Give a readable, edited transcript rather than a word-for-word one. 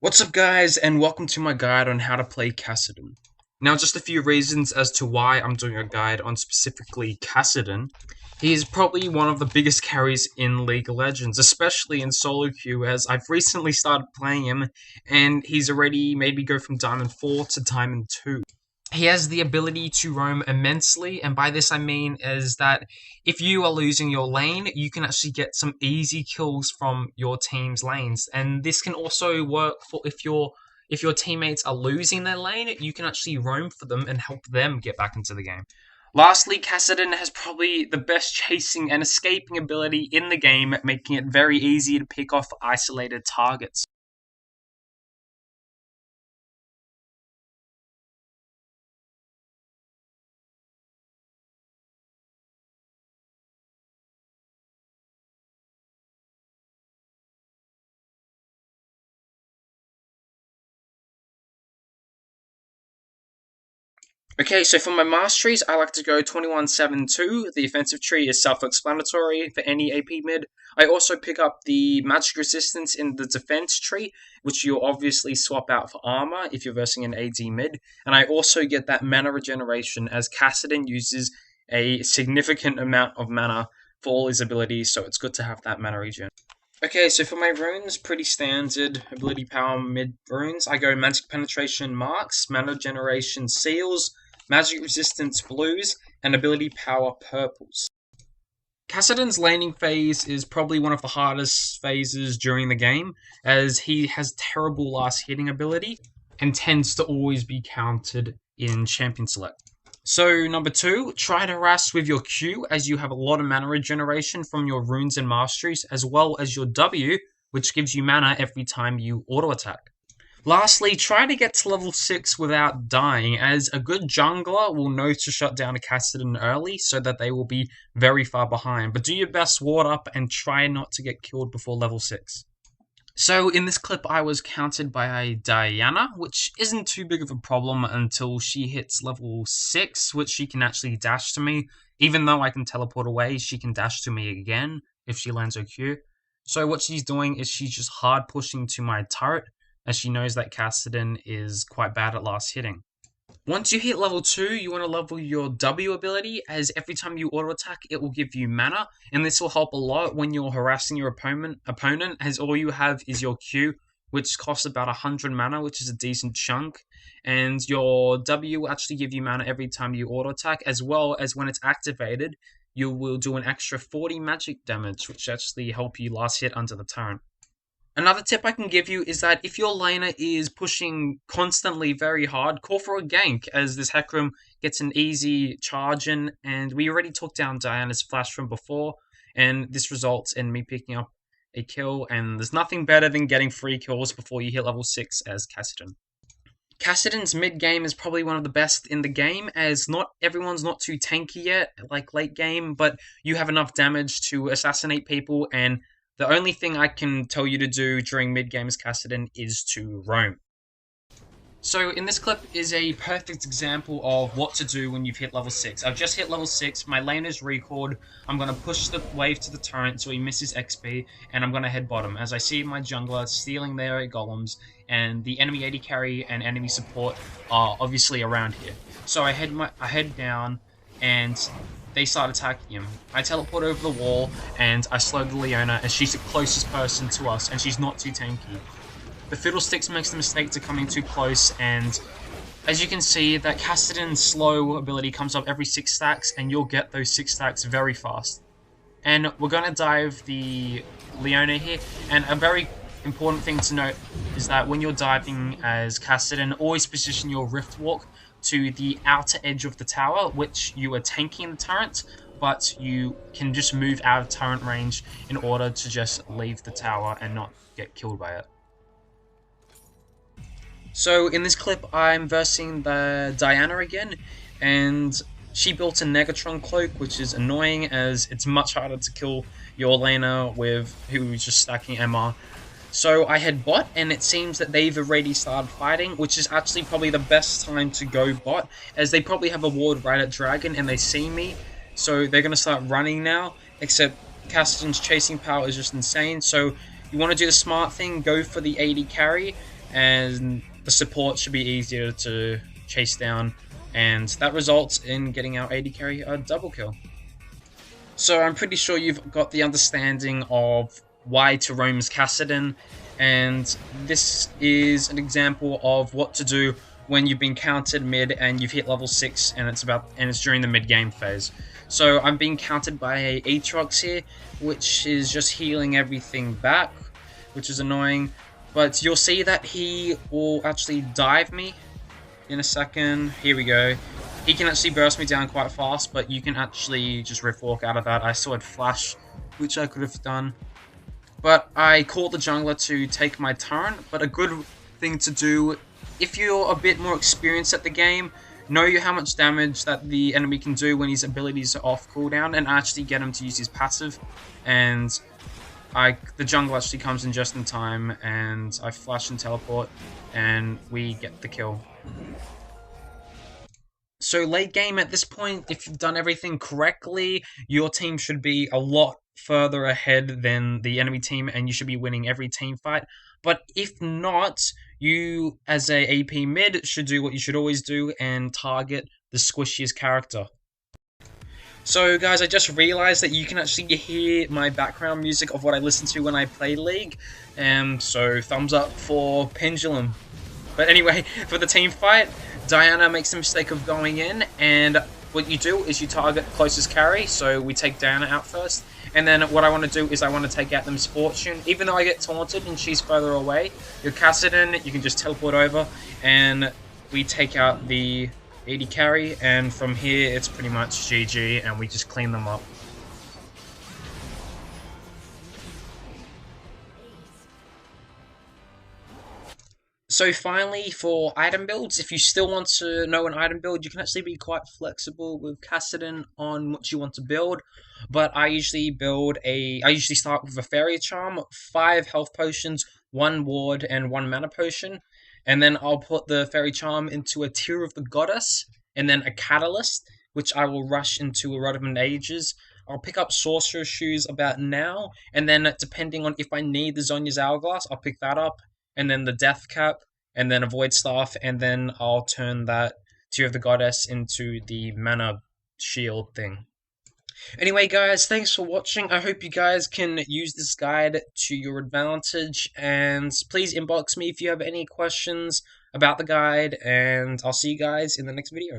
What's up guys, and welcome to my guide on how to play Kassadin. Now just a few reasons as to why I'm doing a guide on specifically Kassadin. He is probably one of the biggest carries in League of Legends, especially in solo queue, as I've recently started playing him and he's already made me go from Diamond 4 to Diamond 2. He has the ability to roam immensely, and by this I mean is that if you are losing your lane, you can actually get some easy kills from your team's lanes. And this can also work for if your teammates are losing their lane, you can actually roam for them and help them get back into the game. Lastly, Kassadin has probably the best chasing and escaping ability in the game, making it very easy to pick off isolated targets. Okay, so for my masteries, I like to go 21-7-2. The offensive tree is self-explanatory for any AP mid. I also pick up the magic resistance in the defense tree, which you'll obviously swap out for armor if you're versing an AD mid. And I also get that mana regeneration, as Kassadin uses a significant amount of mana for all his abilities, so it's good to have that mana regen. Okay, so for my runes, pretty standard ability power mid runes. I go magic penetration marks, mana generation seals, magic resistance blues, and ability power purples. Kassadin's laning phase is probably one of the hardest phases during the game, as he has terrible last hitting ability and tends to always be countered in champion select. So number 2, try to harass with your Q, as you have a lot of mana regeneration from your runes and masteries, as well as your W, which gives you mana every time you auto attack. Lastly, try to get to level 6 without dying, as a good jungler will know to shut down a Kassadin early so that they will be very far behind. But do your best, ward up, and try not to get killed before level 6. So in this clip I was countered by Diana, which isn't too big of a problem until she hits level 6, which she can actually dash to me. Even though I can teleport away, she can dash to me again if she lands her Q. So what she's doing is she's just hard pushing to my turret, as she knows that Kassadin is quite bad at last hitting. Once you hit level 2, you want to level your W ability, as every time you auto attack, it will give you mana, and this will help a lot when you're harassing your opponent, as all you have is your Q, which costs about 100 mana, which is a decent chunk, and your W will actually give you mana every time you auto attack, as well as when it's activated, you will do an extra 40 magic damage, which actually help you last hit under the turret. Another tip I can give you is that if your laner is pushing constantly very hard, call for a gank, as this Hecarim gets an easy charge in, and we already took down Diana's flash from before, and this results in me picking up a kill, and there's nothing better than getting 3 kills before you hit level 6 as Kassadin. Kassadin's mid game is probably one of the best in the game, as not everyone's not too tanky yet, like late game, but you have enough damage to assassinate people, and the only thing I can tell you to do during mid-game as Kassadin is to roam. So in this clip is a perfect example of what to do when you've hit level 6. I've just hit level 6, my lane is recalled, I'm going to push the wave to the turret so he misses XP, and I'm going to head bottom, as I see my jungler stealing their golems, and the enemy AD carry and enemy support are obviously around here. So I head down, and they start attacking him. I teleport over the wall, and I slow the Leona, as she's the closest person to us, and she's not too tanky. The Fiddlesticks makes the mistake to coming too close, and as you can see, that Kassadin's slow ability comes up every 6 stacks, and you'll get those 6 stacks very fast. And we're going to dive the Leona here, and a very important thing to note is that when you're diving as Kassadin, always position your Rift Walk to the outer edge of the tower, which you are tanking the turret, but you can just move out of turret range in order to just leave the tower and not get killed by it. So in this clip, I'm versing the Diana again, and she built a Negatron cloak, which is annoying, as it's much harder to kill your laner with who's just stacking MR. So I head bot, and it seems that they've already started fighting, which is actually probably the best time to go bot, as they probably have a ward right at Dragon, and they see me, so they're going to start running now, except Kassadin's chasing power is just insane, so you want to do the smart thing, go for the AD carry, and the support should be easier to chase down, and that results in getting our AD carry a double kill. So I'm pretty sure you've got the understanding of why to roam's Kassadin, and this is an example of what to do when you've been countered mid and you've hit level 6 and it's during the mid game phase. So I'm being countered by a Aatrox here, which is just healing everything back, which is annoying. But you'll see that he will actually dive me in a second. Here we go. He can actually burst me down quite fast, but you can actually just riff walk out of that. I still had flash, which I could have done. But I caught the jungler to take my turn, but a good thing to do, if you're a bit more experienced at the game, know how much damage that the enemy can do when his abilities are off cooldown, and actually get him to use his passive. And the jungle actually comes in just in time, and I flash and teleport, and we get the kill. So late game at this point, if you've done everything correctly, your team should be a lot further ahead than the enemy team, and you should be winning every team fight. But if not, you as a AP mid should do what you should always do and target the squishiest character. So guys, I just realized that you can actually hear my background music of what I listen to when I play League, so thumbs up for Pendulum. But anyway, for the team fight, Diana makes the mistake of going in, and what you do is you target closest carry, so we take Diana out first. And then what I want to do is I want to take out the Misfortune. Even though I get taunted and she's further away, your Kassadin, you can just teleport over, and we take out the AD carry, and from here it's pretty much GG, and we just clean them up. So finally, for item builds, if you still want to know an item build, you can actually be quite flexible with Kassadin on what you want to build. But I usually start with a Fairy Charm, 5 health potions, 1 ward, and 1 mana potion. And then I'll put the Fairy Charm into a Tear of the Goddess, and then a Catalyst, which I will rush into Erudiment Ages. I'll pick up Sorcerer's Shoes about now, and then depending on if I need the Zhonya's Hourglass, I'll pick that up, and then the Death Cap, and then a Void Staff, and then I'll turn that Tear of the Goddess into the Mana Shield thing. Anyway guys, thanks for watching. I hope you guys can use this guide to your advantage, and please inbox me if you have any questions about the guide, and I'll see you guys in the next video.